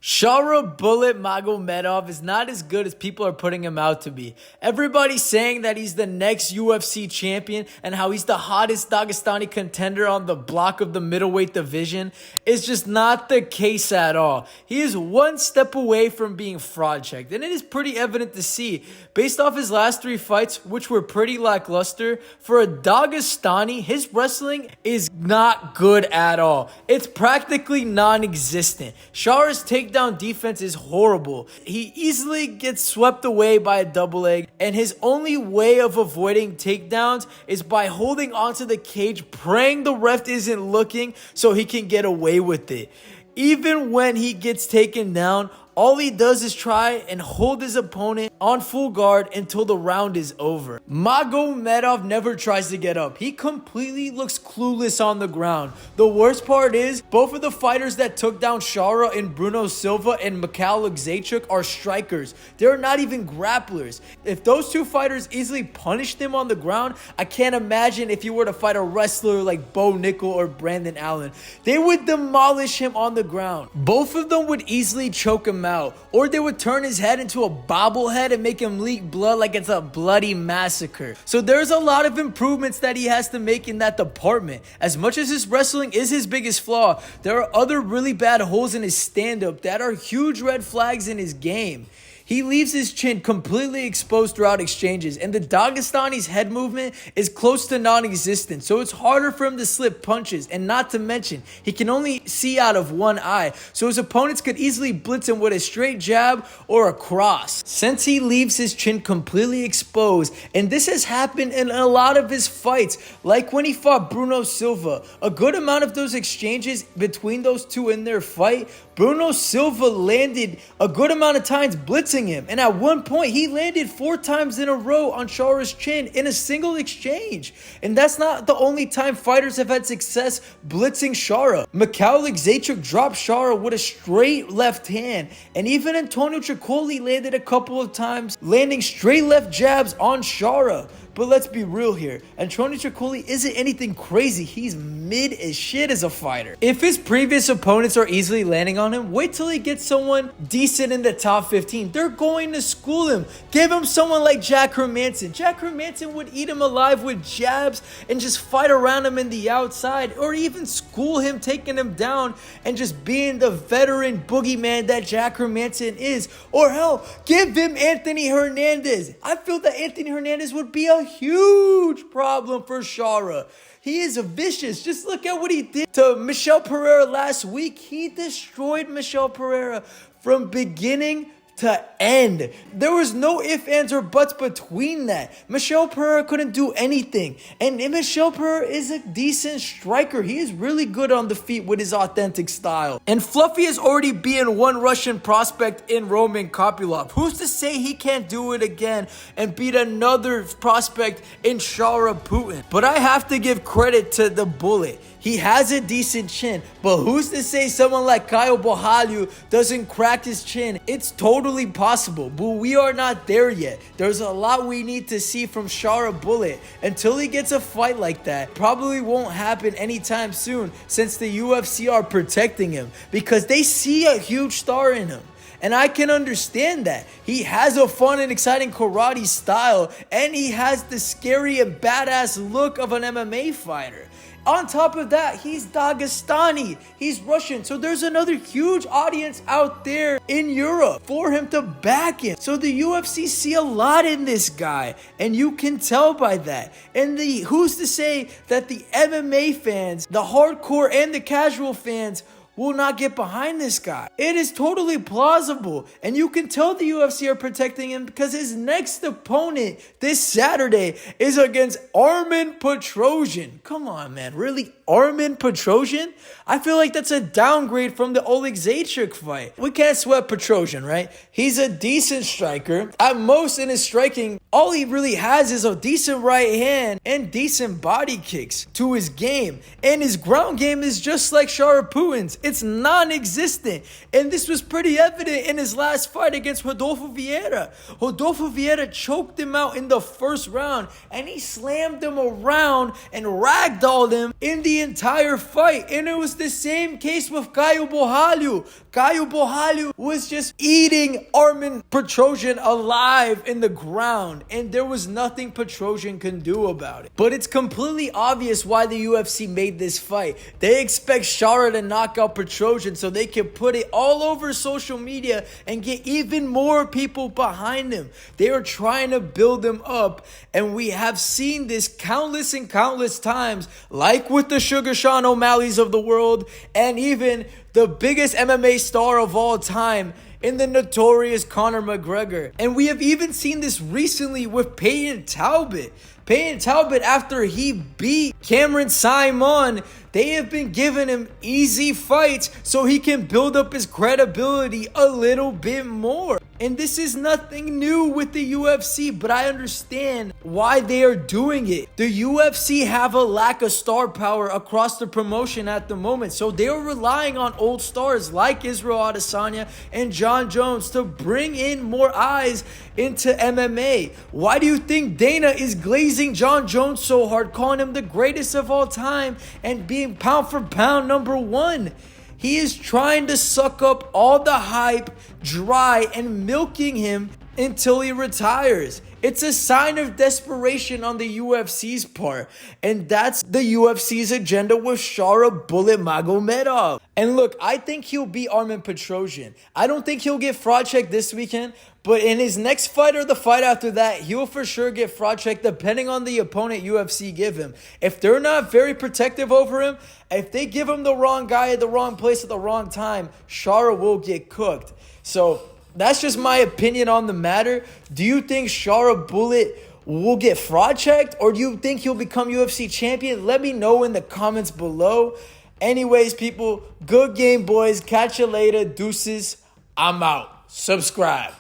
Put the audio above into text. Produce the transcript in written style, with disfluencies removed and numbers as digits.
Shara Bullet Magomedov is not as good as people are putting him out to be. Everybody's saying that he's the next UFC champion and how he's the hottest Dagestani contender on the block of the middleweight division. It's just not the case at all. He is one step away from being fraud checked, and it is pretty evident to see based off his last 3 fights, which were pretty lackluster. For a Dagestani, his wrestling is not good at all. It's practically non-existent. Shara's takedown defense is horrible. He easily gets swept away by a double leg, and his only way of avoiding takedowns is by holding onto the cage, praying the ref isn't looking so he can get away with it. Even when he gets taken down, all he does is try and hold his opponent on full guard until the round is over. Magomedov never tries to get up. He completely looks clueless on the ground. The worst part is, both of the fighters that took down Shara and Bruno Silva and Mikhail Zaitchuk are strikers. They're not even grapplers. If those 2 fighters easily punished him on the ground, I can't imagine if you were to fight a wrestler like Bo Nickel or Brandon Allen. They would demolish him on the ground. Both of them would easily choke him out, or they would turn his head into a bobblehead and make him leak blood like it's a bloody massacre. So there's a lot of improvements that he has to make in that department. As much as his wrestling is his biggest flaw, there are other really bad holes in his stand-up that are huge red flags in his game. He leaves his chin completely exposed throughout exchanges, and the Dagestani's head movement is close to non-existent, so it's harder for him to slip punches, and not to mention, he can only see out of one eye, so his opponents could easily blitz him with a straight jab or a cross. Since he leaves his chin completely exposed, and this has happened in a lot of his fights, like when he fought Bruno Silva, a good amount of those exchanges between those two in their fight, Bruno Silva landed a good amount of times blitzing him, and at one point he landed 4 times in a row on Shara's chin in a single exchange. And that's not the only time fighters have had success blitzing Shara. Mikhail Zaitchuk dropped Shara with a straight left hand, and even Antonio Tricoli landed a couple of times landing straight left jabs on Shara. But let's be real here, Antonio Tricoli isn't anything crazy. He's mid as shit as a fighter. If his previous opponents are easily landing on him, wait till he gets someone decent in the top 15. They're going to school him. Give him someone like Jack Hermanson. Jack Hermanson would eat him alive with jabs and just fight around him in the outside, or even school him, taking him down and just being the veteran boogeyman that Jack Hermanson is. Or hell, give him Anthony Hernandez. I feel that Anthony Hernandez would be a huge problem for Shara. He is vicious. Just look at what he did to Michel Pereira last week. He destroyed Michel Pereira from beginning to end. There was no ifs, ands, or buts between that. Michel Pereira couldn't do anything. And Michel Pereira is a decent striker. He is really good on the feet with his authentic style. And Fluffy is already being one Russian prospect in Roman Kopylov. Who's to say he can't do it again and beat another prospect in Shara Putin? But I have to give credit to the Bullet. He has a decent chin, but who's to say someone like Caio Borralho doesn't crack his chin? It's totally possible, but we are not there yet. There's a lot we need to see from Shara Bullet. Until he gets a fight like that, probably won't happen anytime soon, since the UFC are protecting him because they see a huge star in him. And I can understand that. He has a fun and exciting karate style, and he has the scary and badass look of an MMA fighter. On top of that, he's Dagestani, he's Russian, so there's another huge audience out there in Europe for him to back him. So the UFC see a lot in this guy, and you can tell by that. And who's to say that the MMA fans, the hardcore and the casual fans, will not get behind this guy? It is totally plausible, and you can tell the UFC are protecting him because his next opponent this Saturday is against Armen Petrosyan. Come on, man, really? Armen Petrosyan? I feel like that's a downgrade from the Oleg Zaitchuk fight. We can't sweat Petrosyan, right? He's a decent striker. At most in his striking, all he really has is a decent right hand and decent body kicks to his game. And his ground game is just like Shara Putin's. It's non-existent. And this was pretty evident in his last fight against Rodolfo Vieira. Rodolfo Vieira choked him out in the first round, and he slammed him around and ragdolled him in the entire fight. And it was the same case with Caio Borralho. Caio Borralho was just eating Armin Petrosian alive in the ground, and there was nothing Petrosian can do about it. But it's completely obvious why the UFC made this fight. They expect Shara to knock out Petrosian so they can put it all over social media and get even more people behind him. They are trying to build him up, and we have seen this countless and countless times, like with the Sugar Sean O'Malley's of the world, and even the biggest MMA star of all time in the notorious Conor McGregor. And we have even seen this recently with Peyton Talbot. Peyton Talbot, after he beat Cameron Simon, they have been giving him easy fights so he can build up his credibility a little bit more. And this is nothing new with the UFC, but I understand why they are doing it. The UFC have a lack of star power across the promotion at the moment, so they are relying on old stars like Israel Adesanya and John Jones to bring in more eyes into MMA. Why do you think Dana is glazing John Jones so hard, calling him the greatest of all time and being pound for pound number one? He is trying to suck up all the hype dry and milking him until he retires. It's a sign of desperation on the UFC's part. And that's the UFC's agenda with Shara Bullet Magomedov. And look, I think he'll beat Armin Petrosian. I don't think he'll get fraud checked this weekend, but in his next fight or the fight after that, he'll for sure get fraud checked depending on the opponent UFC give him. If they're not very protective over him, if they give him the wrong guy at the wrong place at the wrong time, Shara will get cooked. So that's just my opinion on the matter. Do you think Shara Bullet will get fraud checked, or do you think he'll become UFC champion? Let me know in the comments below. Anyways, people, good game, boys. Catch you later. Deuces. I'm out. Subscribe.